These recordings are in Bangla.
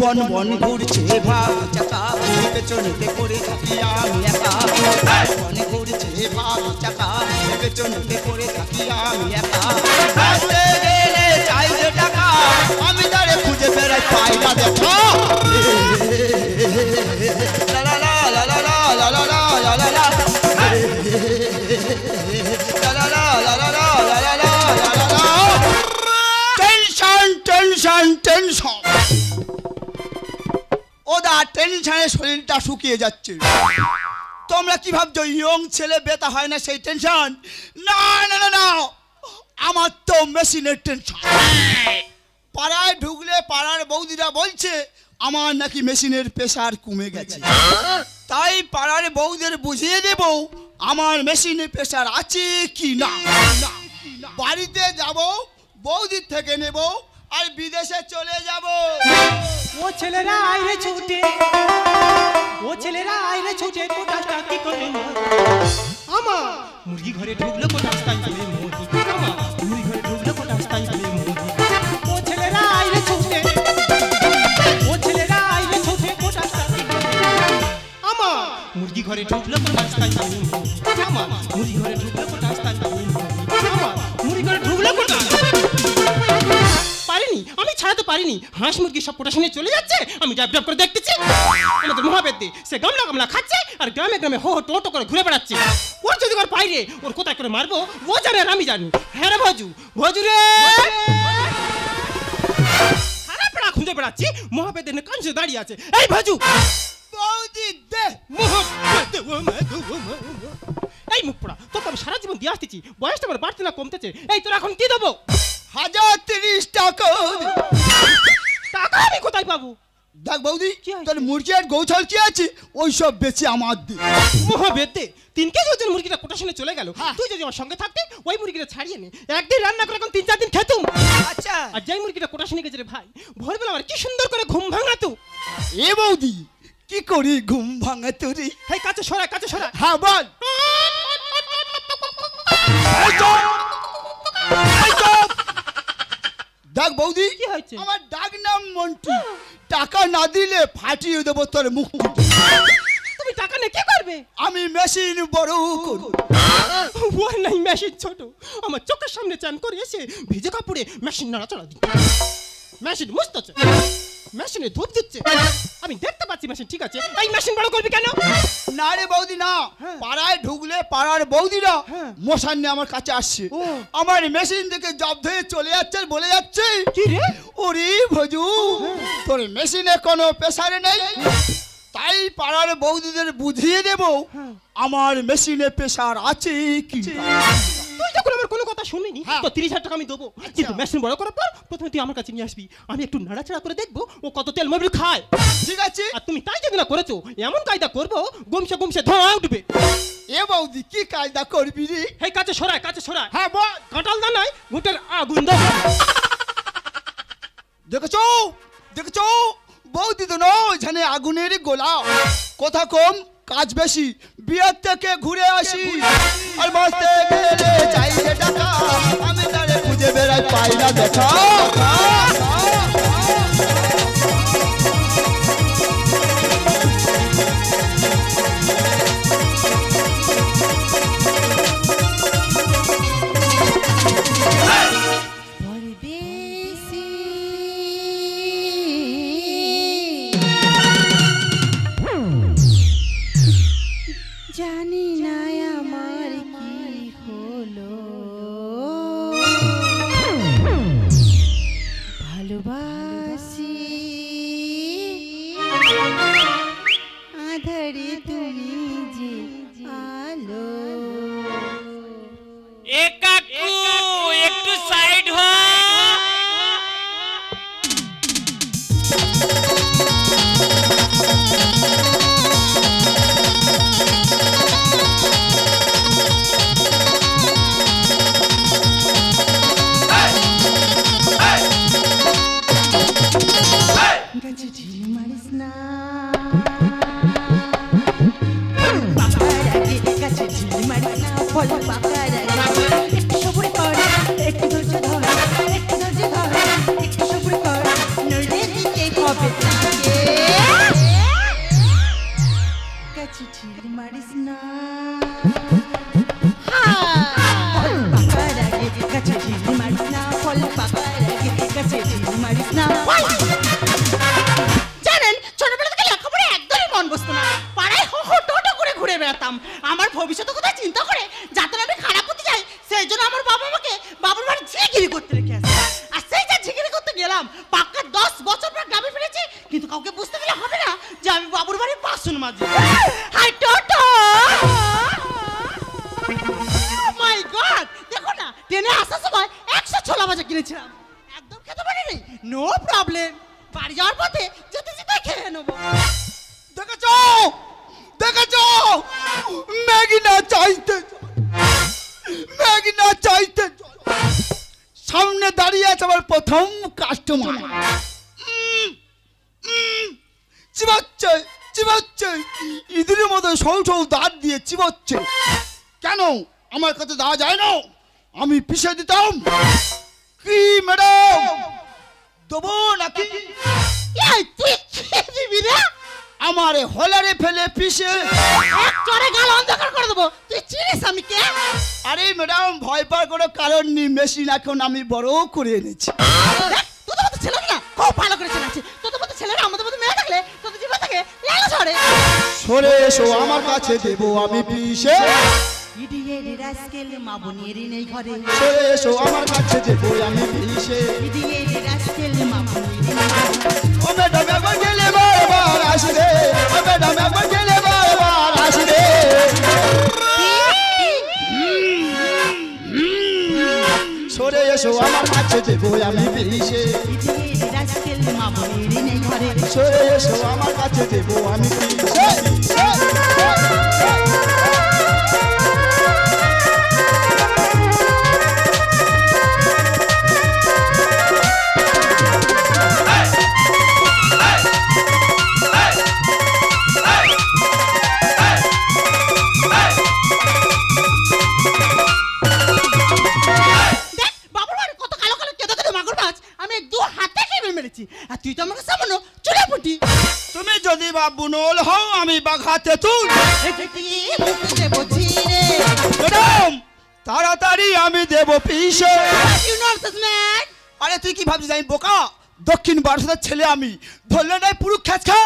বন বন ঘুরছে ভাগ চাকা পেছনেতে পড়ে থাকি আমি একা বন ঘুরছে ভাগ চাকা পেছনেতে পড়ে থাকি আমি একা আসতে গেলে চাই যে টাকা আমি তারে খুঁজে বেড়াই পাই না দেখা লা লা লা লা লা লা লা লা লা লা লা লা টেনশন ওদা টেনশনে শরীরটা শুকিয়ে যাচ্ছে তোমরা কি ভাবছো ইয়ং ছেলে বেতা হয় না সেই টেনশন না না না না আমার তো মেশিনের টেনশন পাড়ায় ঢুকলে পাড়ার বৌদিরা বলছে আমার নাকি মেশিনের প্রেসার কমে গেছে তাই পাড়ার বৌদের বুঝিয়ে দেব আমার মেশিনের প্রেসার আছে কি না বাড়িতে যাব বৌদির থেকে নেব আর বিদেশে চলে যাব ও ছেলেরা আইরে ছুটে কোটাটা কি করে আমা মুরগি ঘরে ঢুকলো কোটাস্তাই বলে মোহি আমা মুরগি ঘরে ঢুকলো কোটাস্তাই বলে মোহি ও ছেলেরা আইরে ছুটে কোটাস্তাই আমা মুরগি ঘরে ঢুকলো কোটাস্তাই বলে মোহি আমা মুরগি ঘরে ঢুকলো কোটাস্তাই বলে মোহি আমা মুরগি ঘরে ঢুকলো কোটা পারিনি আমি ছাড়াতে পারিনি হাঁস মুরগি সব পোটা শুনে চলে যাচ্ছে আমি ডাব ডাব করে দেখতেছি আমাদের মহাবেদ্যে সে গামলা গামলা খাচ্ছে আর গ্রামে গ্রামে হো হো টোটো করে ঘুরে বেড়াচ্ছে ওর যদি ওর পাইরে ওর কোথায় করে মারবো ও জানে আর আমি জানি হ্যাঁ রে ভজু রে সারা পেড়া খুঁজে বেড়াচ্ছি মহাবেদ্যে নে কাঞ্চে দাঁড়িয়ে আছে এই ভজু বৌদি দে মহাবেদ্যে এই মুখ পোড়া তোকে আমি সারা জীবন দিয়ে আসতেছি বয়সটা আমার বাড়তে না কমতেছে এই তোর এখন কি দেবো 1030 টাকা টাকা আমি কোথায় পাবো দেখ বৌদি তোর মুরগি আর গৌছাল কি আছে ওই সব বেচে আমার দে মহাবেদ্যে 3 কেজি ওজন মুরগিটা কোটা শুনে চলে গেল তুই যদি আমার সঙ্গে থাকতি ওই মুরগিটা ছাড়িয়ে নে একদিন রান্না করে এখন 3-4 দিন খেতুম আচ্ছা আর যাই মুরগিটা কোটা শুনে গেছে রে ভাই ভোরবেলা আমার কি সুন্দর করে ঘুম ভাঙাতো এ বৌদি কি করি ঘুম ভাঙা তোরে এই কাছে সরা হ্যাঁ বল ডাক বৌদি কি হয়েছে আমার ডাক নাম মন্টু টাকা না দিলে ফাটিয়ে দেবো তোর মুখ তুমি টাকা নিয়ে কি করবে আমি মেশিন বড় করব ওর নাই মেশিন ছোট আমার চোখের সামনে চান করে এসে ভিজে কাপড়ে মেশিন নাড়াচাড়া দিচ্ছে মেশিন মুছতেছে মেশিনে ধূপ দিচ্ছে আমি দেখতে পাচ্ছি মেশিন ঠিক আছে এই মেশিন বড় করবি কেন না রে বৌদি না পাড়ায় ঢুকলে পাড়ার বৌদিরা মশান নিয়ে আমার কাছে আসছে আমার মেশিন থেকে জব ধরে চলে যাচ্ছে আর বলে যাচ্ছে কি রে ওরে ভজু তোর মেশিনে কোনো প্রেসারে নেই তাই পাড়ার বৌদিদের বুঝিয়ে দেব আমার মেশিনে প্রেসার আছে কি তুই যখন আমার কোনো কথা শুনিনি তো 30,000 টাকা আমি দেবো কিন্তু মেশিন বড় করার পর প্রথমে তুই আমার কাছে নিয়ে আসবি আমি একটু নাড়াচাড়া করে দেখবো ও কত তেল মোবিল খায় ঠিক আছে আর তুমি তাই যদি না করেছো এমন কায়দা করবো গুমসে ধোঁয়া উঠবে এ বৌদি কি কায়দা করবি রে এই কাছে সরায় হ্যাঁ বল কাঁঠাল দানায় ঘুটের আগুন দাও দেখছো বৌদি তো নয় জানে আগুনের গোলা কথা কম কাজ বেশি বিয়ের থেকে ঘুরে আসি আর বাঁচতে গেলে চাই যে টাকা আমি তারে খুঁজে বেড়াই পাই না দেখা জানি না আমার কি হলো ভালোবাসি আধারে তুমি যে আলো এ কাকু একটু সাইড হ একটু ধৈর্য ধর একটু সবুর কর নড়লে দিতে হবে বাসন মাজি। হাই টোটো, মাই গড, দেখো না ট্রেনে আসার সময় 100 ছোলা ভাজা কিনেছিলাম, একদম খেতে পারিনি। নো প্রবলেম, বাড়ি যাওয়ার পথে যেতে যেতে খেয়ে নেবো। দেখেছো দেখেছো, ম্যাগি না চাইতে ম্যাগি না চাইতে সামনে দাঁড়িয়ে আছে আমার প্রথম কাস্টমার। চিবাচ্ছে চিবাচ্ছে, ইঁদুরের মতো সৌ সৌ দাঁত দিয়ে চিবাচ্ছে। কেন আমার কাছে দেওয়া যায় না? আমি পিষে দিতাম। কি ম্যাডাম, দেবো নাকি? তুই খেয়ে দিবি রে? আমার হলারে ফেলে পিষে এক চড়ে গাল অন্ধকার করে দেবো। তুই চিনিস আমি কে? আরে ম্যাডাম, ভয় পাওয়ার কোনো কারণ নেই, মেশিন এখন আমি বড় করে এনেছি। তোদের মতো ছেলে না খুব ভালো করে চেনাচ্ছি। তোদের মতো ছেলেরা আমাদের মতো মেয়ে থাকলে তোদের জীবন থেকে লেলা ছড়ে। সরে এসো আমার কাছে, দেবো আমি পিষে। ইডিয়েট রাস্কেল মা বোনের নেই ঘরে, সরে এসো আমার কাছে, দেবো আমি পিষে। ইডিয়েট রাস্কেল মা বোনের নেই ঘরে। ও ম্যাডাম একবার গেলে বারবার আসবে, ও ম্যাডাম একবার গেলে বারবার আসবে। সরে এসো আমার কাছে, দেবো আমি পিষে। ইডিয়েট রাস্কেল মা বোনের নেই ঘরে। সরে এসো আমার কাছে, দেবো আমি পিষে। তুই তো আমাকে সামান্য চুলে পুটি। তুমি যদি বা বুনল হও, আমি বাঘাতে তুল। ম্যাডাম তাড়াতাড়ি আমি দেবো পিষে। আরে তুই কি ভাবছিস আমি বোকা? দক্ষিণ বারাসাতের ছেলে আমি, ধরলে নাই পুরো খ্যাচ খা।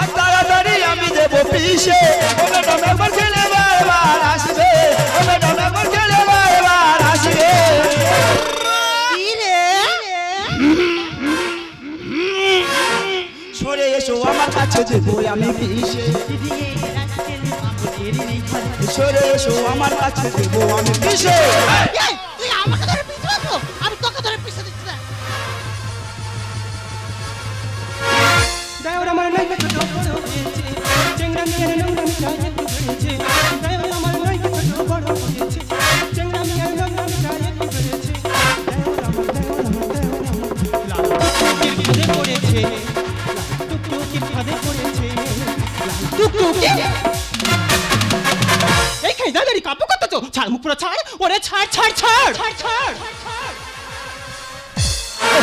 আর তাড়াতাড়ি আমি দেবো পিষে। ও ম্যাডাম একবার গেলে বারবার আসবে, ও ম্যাডাম একবার গেলে বারবার আসবে। সরে এসো আমার কাছে, দেবো আমি পিষে। সরে এসো আমার কাছে, দেবো আমি পিষে। তুই আমাকে ধরে পিছু আসবো, আমি তোকে ধরে পিছু দিচ্ছি না। ড্রাইভার আমার নাইকে ছোট বড় হয়েছে, চেংড়া মিয়ার নোংরামি গায়ে একটু ধরেছে। ড্রাইভার আমার নাইকে ছোট বড় হয়েছে, চেংড়া মিয়ার নোংরামি গায়ে একটু ধরেছে। লাল টুকটুকির ফাঁদে পড়েছে, টুকটুকির ফাঁদে পড়েছে। টুকটুকি এইখানে দাঁড়িয়ে কাব্য করতেছো? ছাড় মুখ পুরো ছাড়, ওরে ছাড় ছাড় ছাড় ছাড় ছাড়।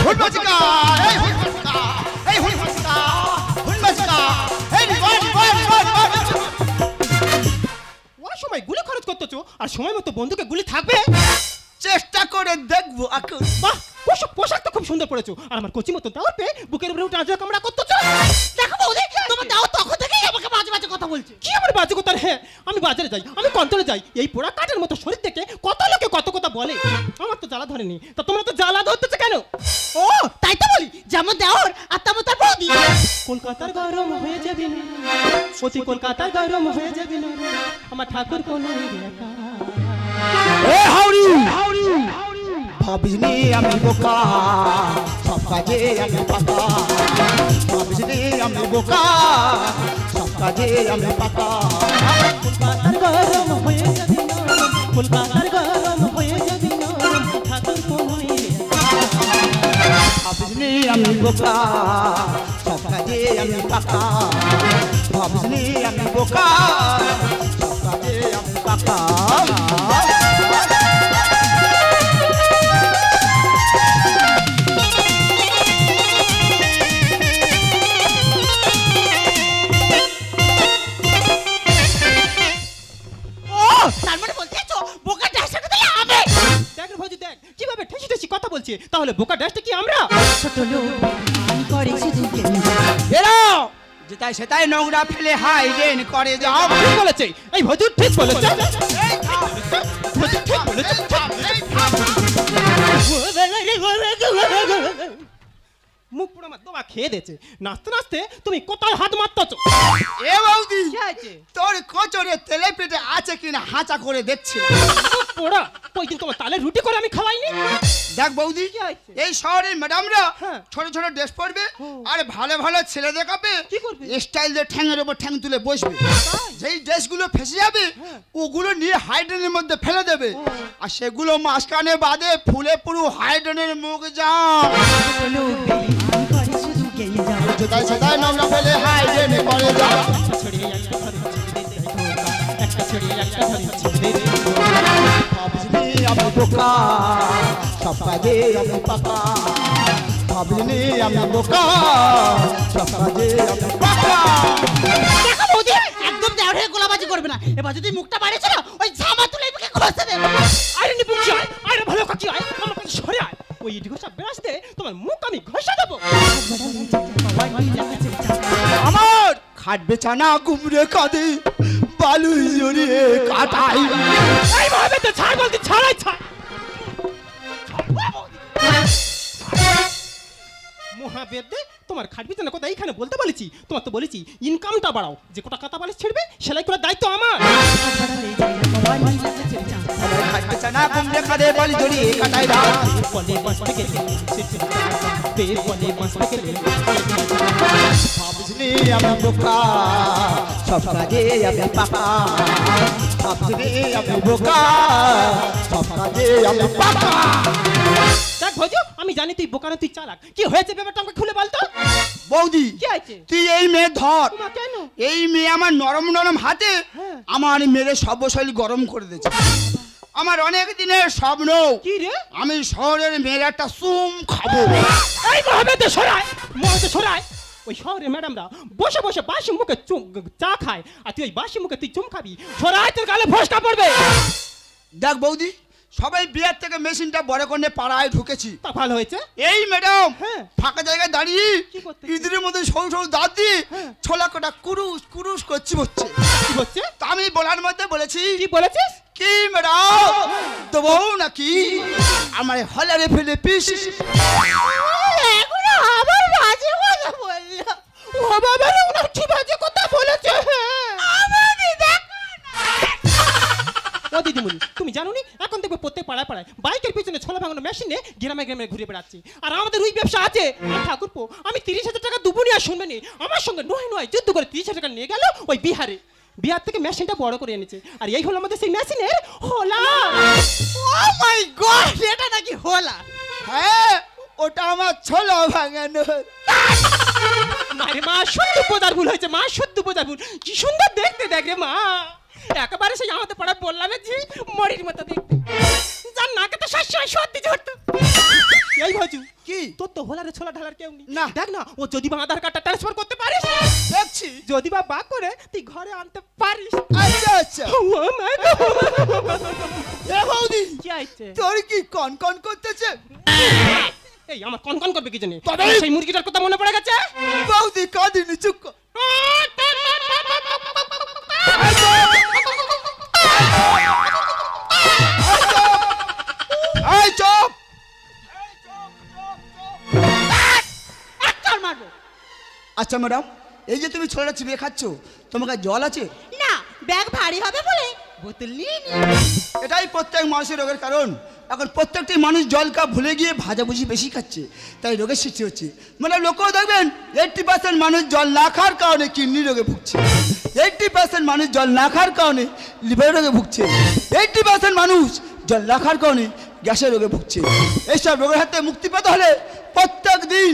হুনবাসিকা এই হুনবাসিকা এই হুনবাসিকা হুনবাসিকা এই বল বল বল বল। ওর সময় গুলি খরচ করতেছো আর সময় মতো বন্ধুকে গুলি থাকবে? চেষ্টা করে দেখবো এখন। বাহ, পোশাক তো খুব সুন্দর পড়েছো। আর আমার কচি মতো দাও পে বুকের উপরে উঠে আজরা কামড়া করতেছো। দেখো বৌদি, তোমার দাও তখন থেকেই আমাকে বাজে বাজে কথা বলছে। কি আমার বাজে কথা? হ্যাঁ, আমি বাজারে যাই, আমি কন্ট্রোলে যাই, এই পোড়া কাঠের মতো শরীর থেকে কত লোকে কত কথা বলে। আমার তো জ্বালা ধরেনি, তা তোমরা তো জ্বালা ধরতেছে কেন? ও তাই তো বলি, যেমন দেওর আর তেমন তার বৌদি। কলকাতার গরম হয়ে যাবে না, অতি কলকাতার গরম হয়ে যাবে না, আমার ঠাকুর কোনো একা। এ হাউরি হাউরি ভাবিসনি আমি বোকা, সব কাজে আমি পাকা। ভাবিসনি আমি বোকা, সব কাজে আমি পাকা। কলকাতার গরম হয়ে যাবে না, কলকাতার গরম হয়ে যাবে না, ঠাকুর কোনো একা। ভাবিসনি আমি বোকা, সব কাজে আমি পাকা। ভাবিসনি আমি বোকা, সব কাজে আমি পাকা। তাহলে বোকা ড্যাশটা কি আমরা? ছোট লোক আমি করে সেদিকে এরা যেটাই সেটাই নোংরা ফেলে হাইডেন করে যাও। ঠিক বলেছে এই ভজুর, ঠিক বলেছে ভজুর, ঠিক বলেছে। মুখ পুরো আমার দোবা খেয়ে দিয়েছে। নাচতে নাচতে তুমি কোথায় হাত মারতেছো? এ বৌদি, কি আছে? তোর কচরে তেলে পেটে আছে কিনা হাঁচা করে দেখছি। পোড়া, ওই দিন তোমার তালে রুটি করে আমি খাওয়াইনি? দেখ বৌদি, কি হয়েছে? এই শহরের ম্যাডামরা হ্যাঁ। ছোট ছোট ড্রেস পরবে আর ভালো ভালো ছেলে দেখাবে, কি করবে? স্টাইল দিয়ে ঠ্যাঙের উপর ঠ্যাং তুলে বসবে। যেই ড্রেসগুলো ফেসে যাবে ওগুলো নিয়ে হাইড্রেনের মধ্যে ফেলে দেবে, আর সেগুলো মাঝখানে বাদে ফুলে পুরো হাইড্রেনের মুখ জাম। জোতায় জোতায় নোংরা ফেলে হাইড্রেনে করে যাও। ভাবছিনি আমি বোকা, সব কাজে আমি পাকা। ভাবছিনি আমি বোকা, সব কাজে আমি পাকা। দেখো বৌদি, একদম দেওয়ার হয়ে গোলাবাজি করবে না। এবার যদি মুখটা বাড়িয়েছিল ওই জামা তুলে এদিকে খসে দেবে। আরে নিপুঞ্জি আয়, আরে ভালো কাকি আয়, আমার কাছে সরে আয়। ওই ইডিগো সব বেরাস দে, তোমার মুখ আমি ঘষে দেবো। আমার খাট বেচানা গুমরে কাঁদে, বালু জড়িয়ে কাটাই। এই ভাবে তো ছাড় বলতে ছাড়াই ছাড়। মহাবেদে তোমার খাটবি না কথা এইখানে বলতে বলেছি। তোমার তো বলেছি ইনকামটা বাড়াও, যে কোটা কথা বালিশ ছেড়বে সেলাই করার দায়িত্ব আমার। খাট বেচানা গুমরে কাঁদে, বালু জড়িয়ে কাটাই না। বলে বসতে গেলে বের বলে বসতে গেলে ভাবছিনি আমি বোকা, সব কাজে আমি পাকা। ভাবছিনি আমি বোকা, সব কাজে আমি পাকা। দেখ ভজু, আমি জানি তুই বোকা না, তুই চালাক। কি হয়েছে ব্যাপারটা আমাকে খুলে বলতো। বৌদি, কি আছে? তুই এই মেয়ে ধর। তোমার কেন? এই মেয়ে আমার নরম নরম হাতে হ্যাঁ। আমার মেরে সর্বশৈলী গরম করে দিয়েছে। আমার অনেক দিনের স্বপ্ন কি রে? আমি শহরের মেয়ের একটা চুম খাবো। এই মহাবেদে সরায়, মহাবেদে সরায়। ওই শহরে ম্যাডামরা বসে বসে বাসি মুখে চা খায়, আর তুই ওই বাসি মুখে তুই চুম খাবি। সরায়, তোর গালে ফসকা পড়বে। দেখ বৌদি, সবাই বিয়ার থেকে মেশিনটা বড় করে পাড়ায় ঢুকেছি। তা ভালো হয়েছে। এই ম্যাডাম হ্যাঁ। ফাঁকা জায়গায় দাঁড়িয়ে কি করতে? ইঁদুরের মধ্যে সরু সরু দাঁত দিয়ে হ্যাঁ। ছোলা কটা কুরুস কুরুস করছি হচ্ছে। কি হচ্ছে? তা আমি বলার মধ্যে বলেছি, কি বলেছিস? কি ম্যাডাম দেবো নাকি আমার হলারে ফেলে পিস। এগুলো আবার বাজে কথা বললো। ও বাবা রে, ওরা কি বাজে কথা বলেছে? আমাকে দেখো ও দিদিমণি, তুমি জানো নি এখন দেখবে প্রত্যেক পাড়ায় পাড়ায় বাইকের পিছনে ছোলা ভাঙানো মেশিনে গ্রামে গ্রামে ঘুরে বেড়াচ্ছে। আর আমাদের ওই ব্যবসা আছে। আর ঠাকুরপো, আমি 30,000 টাকা দুবো নিয়ে শুনবে নি, আমার সঙ্গে নয় নয় যুদ্ধ করে 30,000 টাকা নিয়ে গেল ওই বিহারে। বিহার থেকে মেশিনটা বড় করে এনেছে, আর এই হলো আমাদের সেই মেশিনের হোলা। ও মাই গড, এটা নাকি হোলা? হ্যাঁ, ওটা আমার ছোলা ভাঙানো। আরে মা, শুদ্ধ বোঝার ভুল হয়েছে মা, শুদ্ধ বোঝার ভুল। কি সুন্দর দেখতে, দেখ রে মা, একেবারে সেই আমাদের পাড়া বললাম যে মরির মতো দেখতে, যার নাকে তো সবসময় সর্দি ঝরতো। এই ভাজু, কি তোর তো হোলারে ছোলা ঢালার কেউ নেই না। দেখ না, ও যদি বা আধার কার্ডটা ট্রান্সফার করতে পারিস, দেখছি। যদি বা করে তুই ঘরে আনতে পারিস। আচ্ছা আচ্ছা। ও মা গো। এ বৌদি, কি হয়েছে? তোর কি কন কন করতেছে? এই আমার কন কন করবে কি জানি, তবে? সেই মুরগিটার কথা মনে পড়ে গেছে। বৌদি কাঁদিনি, চুপ কর। এই চুপ। একটা মারবো। আচ্ছা ম্যাডাম, এই যে তুমি ছোলাটা চিবিয়ে খাচ্ছ, তোমার কাছে জল আছে? না, ব্যাগ ভারী হবে বলে বোতল নিয়ে নি। এটাই প্রত্যেক মানুষের রোগের কারণ। এখন প্রত্যেকটি মানুষ জল কাপ ভুলে গিয়ে ভাজাভুজি বেশি খাচ্ছে, তাই রোগের সৃষ্টি হচ্ছে। মানে লোকও দেখবেন 80% মানুষ জল না খাওয়ার কারণে কিডনি রোগে ভুগছে, 80% মানুষ জল না খাওয়ার কারণে লিভার রোগে ভুগছে, 80% মানুষ জল না খাওয়ার কারণে গ্যাসের রোগে ভুগছে। এইসব রোগের হাতে মুক্তি পেতে হলে প্রত্যেক দিন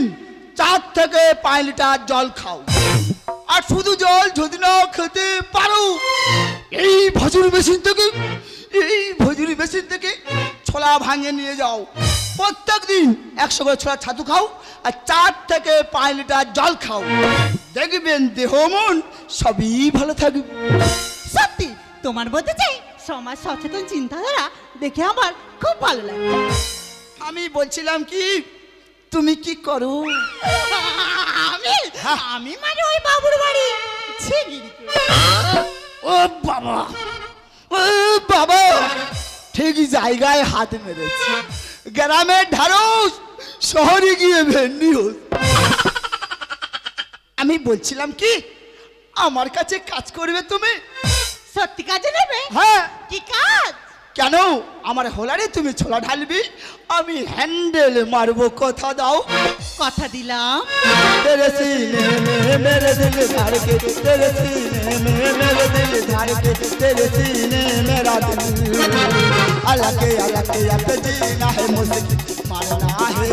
4 থেকে 5 লিটার জল খাও। আর শুধু জল যদি না খেতে পারো, এই ভজুরি মেশিন থেকে ছোলা ভাঙে নিয়ে যাও। প্রত্যেক দিন 100 করে ছোলা ছাতু খাও আর 4 থেকে 5 লিটার জল খাও, দেখবেন দেহ মন সবই ভালো থাকবে। সত্যি তোমার মধ্যে যে সমাজ সচেতন চিন্তাধারা দেখে আমার খুব ভালো লাগে। আমি বলছিলাম কি, তুমি কি করো? আমি মানে ওই বাবুর বাড়ি ছিগিরি। ও বাবা, ও বাবা, ঠিক জায়গায় হাত মেরেছে। গ্রামের ঢাড়স শহরে গিয়ে ভেন্ডি হচ্ছে। বলছিলাম কি আমার কাছে কাজ করবে তুমি? সত্যি কাজে নেবে? হ্যাঁ। কি কাজ? কেন আমার হোলারে তুমি ছোলা ঢালবি, আমি হ্যান্ডেল মারবো, কথা দাও। কথা দিলাম। तेरे सीने में मेरे दिल धड़के, तेरे सीने में मेरे दिल धड़के, तेरे सीने मेरा दिल अलग अलग जीना है मुझे, मरना है